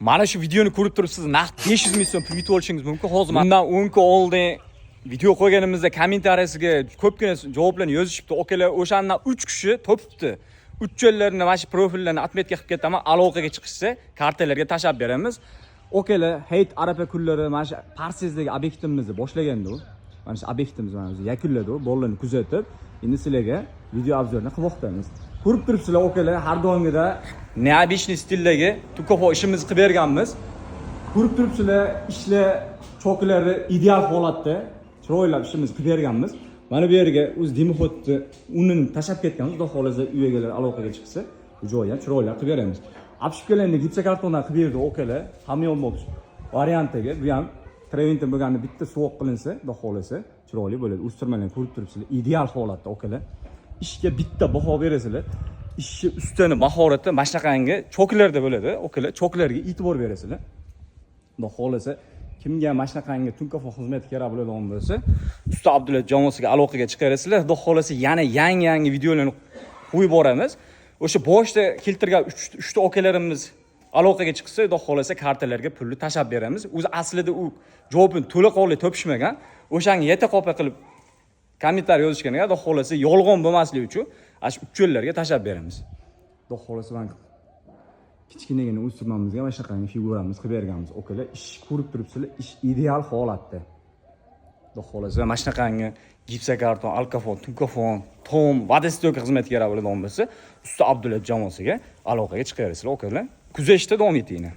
Mana shu videoni ko'rib turibsiz, naqd 500 ming so'm pul yutib olishingiz mumkin. Hozir bundan 10 kun oldin video qo'yganimizda kommentariyasiga ko'pgina javoblarni yozishibdi. Okalar, o'shandan 3 kishi topibdi. 3 joylarni mana shu profillarni atmetga qilib ketaman, aloqaga chiqishsa, kartalarga tashab beramiz. Okalar, Hayit Arafa kunlari mana shu Parsezdagi obyektimizni boshlaganda u. Mana shu obyektimiz mana o'zi yakunladi u, bolalarni kuzatib, endi sizlarga video obzorni qilmoqdamiz. Ko'rib turibsizlar, okalar, har doimgida neobычный stildagi tukofo ishimizni qilib berganmiz. Ko'rib turibsizlar, ishlar choklari ideal holatda, chiroyli ishimizni qilib berganmiz. Mana bu yerga o'z dimoxodni unini tashab ketganmiz. Xudo xolasa uy egalari aloqaga chiqsa, bu joyni ham chiroyli qilib beramiz. Apshipkalarni gipsokartondan qilib berdi okalar, hamyonbop variantiga. Bu ham Treventin bo'lganda bitta suvoq qilinsa, xudo xolasa chiroyli bo'ladi. O'stirmalarni ko'rib turibsizlar, ideal holatda okalar. Ishga bitta baho berasizlar. Ishni ustini mahorati mana shunaqangi choklarda bo'ladi. Okalar, choklarga e'tibor berasizlar. Xudo xolasa kimga mana shunaqangi Tunkafo xizmati kerak bo'ladigan bo'lsa, usta Abdulla Jamosiga aloqaga chiqarasizlar. Xudo xolasa yana yangi videolarni qo'yib boramiz. O'sha boshda keltirgan 3 ta okalarimiz aloqaga chiqsa, xudo xolasa kartalarga pulni tashab beramiz. O'zi aslida u javobni to'laqonli topishmagan. O'shanga yeta qopa qilib kommentariy yozishganiga, xudo xolasa yolg'on bo'lmasligi uchun ash 3 yo'llarga tashab beramiz. Xudo xolasa men kichkinagina o'stirmamizga mana shunaqangi figuramiz qilib berganmiz. Okalar, ish ko'rib turibsizlar, ish ideal holatda. Xudo xolasa mana shunaqangi gipsokarton, alkafon, tunkafon, tom, vodostoyka xizmati kerak bo'ladigan bo'lsa, usta Abdulla Jamosiga aloqaga chiqaverasizlar, okalar. Kuzatishda davom etinglar.